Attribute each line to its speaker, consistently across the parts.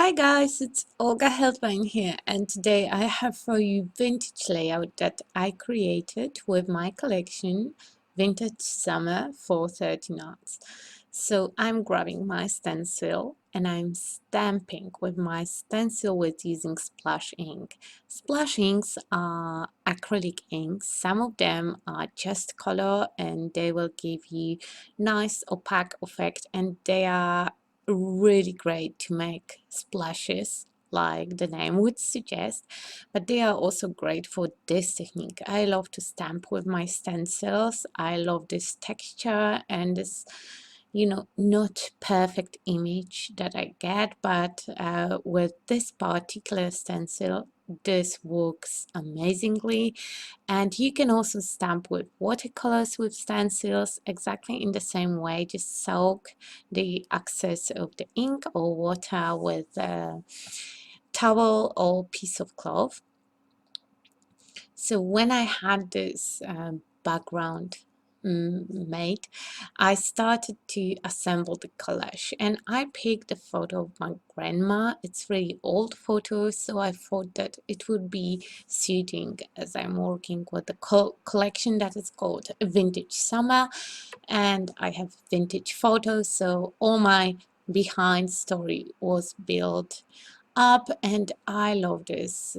Speaker 1: Hi guys, it's Olga Heldwein here, and today I have for you vintage layout that I created with my collection Vintage Summer for 30 knots. So I'm grabbing my stencil and I'm stamping with my stencil with using splash ink. Splash inks are acrylic inks. Some of them are just color and they will give you nice opaque effect, and they are really great to make splashes like the name would suggest, but they are also great for this technique. I love to stamp with my stencils. I love this texture and this, not perfect image that I get, but with this particular stencil, this works amazingly. And you can also stamp with watercolors with stencils exactly in the same way. Just soak the excess of the ink or water with a towel or piece of cloth. So when I had this background made, I started to assemble the collage, and I picked a photo of my grandma. It's really old photo, so I thought that it would be suiting as I'm working with the collection that is called Vintage Summer, and I have vintage photos, so all my behind story was built up. And I love this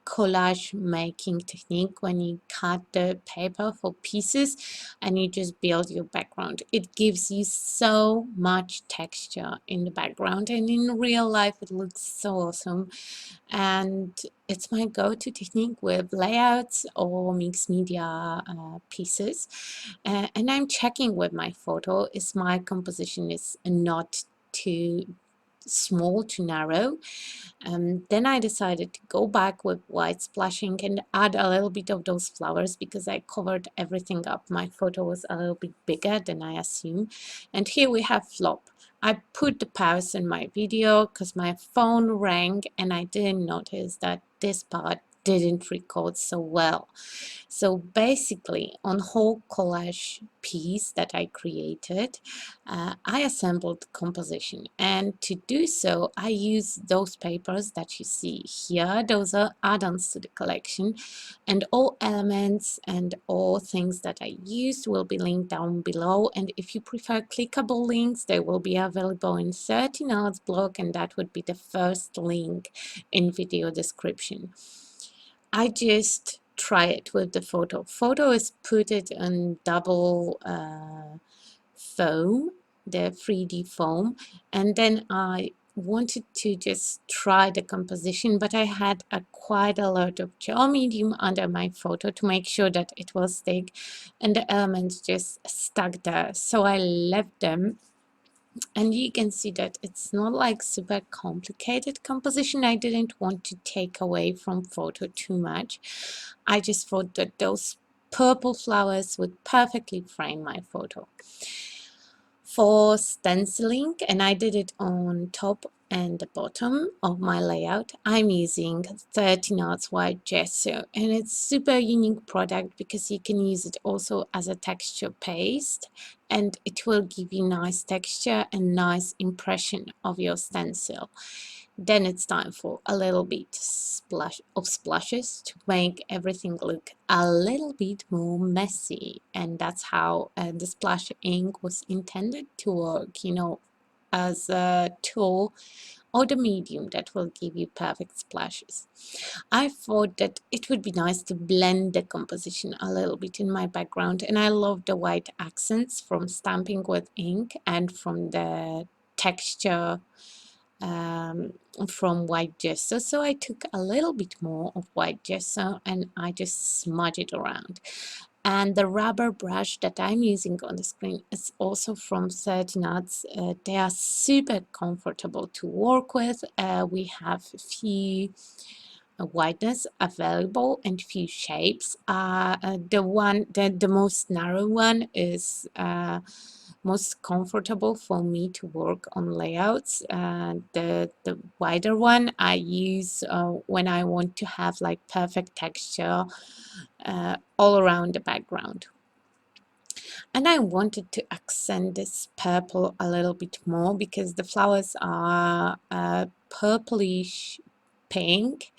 Speaker 1: collage making technique when you cut the paper for pieces and you just build your background. It gives you so much texture in the background, and in real life it looks so awesome. And it's my go-to technique with layouts or mixed media pieces. And I'm checking with my photo is my composition is not too small, too narrow. Then I decided to go back with white splashing and add a little bit of those flowers because I covered everything up. My photo was a little bit bigger than I assumed. And here we have flop. I put the pause in my video because my phone rang and I didn't notice that this part didn't record so well. So basically, on whole collage piece that I created, I assembled composition, and to do so I use those papers that you see here. Those are add-ons to the collection, and all elements and all things that I used will be linked down below. And if you prefer clickable links, they will be available in 30 notes blog, and that would be the first link in video description. I just try it with the photo. Photo is put it on double foam, the 3D foam, and then I wanted to just try the composition, but I had quite a lot of gel medium under my photo to make sure that it will stick, and the elements just stuck there. So I left them, and you can see that it's not like super complicated composition. I didn't want to take away from photo too much. I just thought that those purple flowers would perfectly frame my photo. For stenciling, and I did it on top and the bottom of my layout, I'm using 30 knots white gesso, and it's super unique product because you can use it also as a texture paste, and it will give you nice texture and nice impression of your stencil. Then it's time for a little bit splashes to make everything look a little bit more messy, and that's how the splash ink was intended to work, as a tool or the medium that will give you perfect splashes. I thought that it would be nice to blend the composition a little bit in my background, and I love the white accents from stamping with ink and from the texture from white gesso. So I took a little bit more of white gesso and I just smudge it around. And the rubber brush that I'm using on the screen is also from 30 knots. They are super comfortable to work with. We have a few whiteness available and few shapes. The most narrow one is most comfortable for me to work on layouts. The wider one I use when I want to have like perfect texture all around the background. And I wanted to accent this purple a little bit more because the flowers are purplish pink,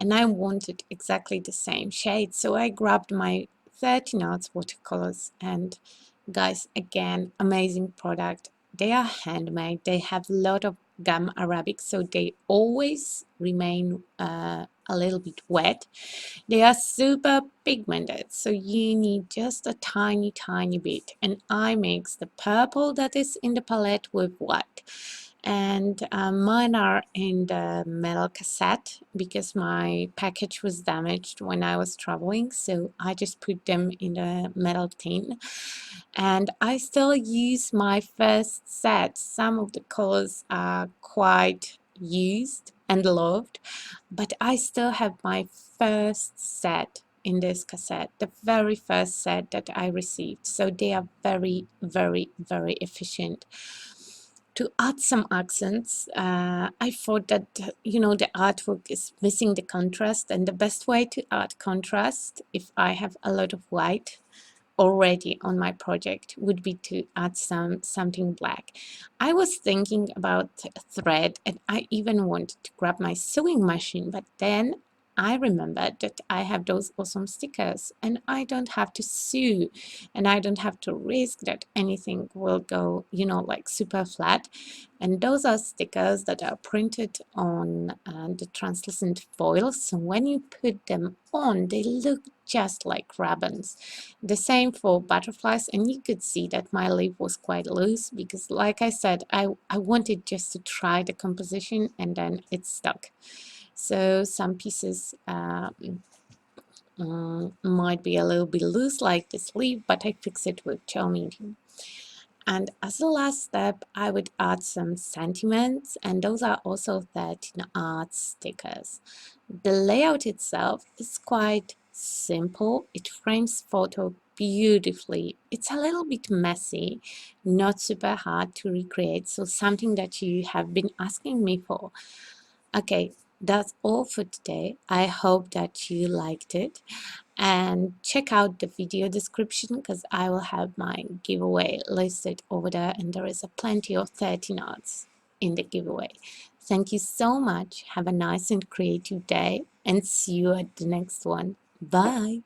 Speaker 1: and I wanted exactly the same shade. So I grabbed my 30 knots watercolors, and guys, again, amazing product. They are handmade. They have a lot of gum arabic, so they always remain a little bit wet. They are super pigmented, so you need just a tiny bit. And I mix the purple that is in the palette with white. And mine are in the metal cassette because my package was damaged when I was traveling, so I just put them in the metal tin. And I still use my first set. Some of the colors are quite used and loved, but I still have my first set in this cassette, the very first set that I received. So they are very efficient. To add some accents, I thought that, the artwork is missing the contrast, and the best way to add contrast, if I have a lot of white already on my project, would be to add something black. I was thinking about thread, and I even wanted to grab my sewing machine, but then I remembered that I have those awesome stickers and I don't have to sew, and I don't have to risk that anything will go, like super flat. And those are stickers that are printed on the translucent foil, so when you put them on, they look just like ribbons. The same for butterflies, and you could see that my leaf was quite loose because, like I said, I wanted just to try the composition, and then it stuck. So some pieces might be a little bit loose like this leaf, but I fix it with gel medium. And as a last step, I would add some sentiments, and those are also 13 art stickers. The layout itself is quite simple. It frames photo beautifully. It's a little bit messy, not super hard to recreate, so something that you have been asking me for. Okay, that's all for today. I hope that you liked it, and check out the video description because I will have my giveaway listed over there, and there is a plenty of 13 arts in the giveaway. Thank you so much. Have a nice and creative day, and see you at the next one. Bye.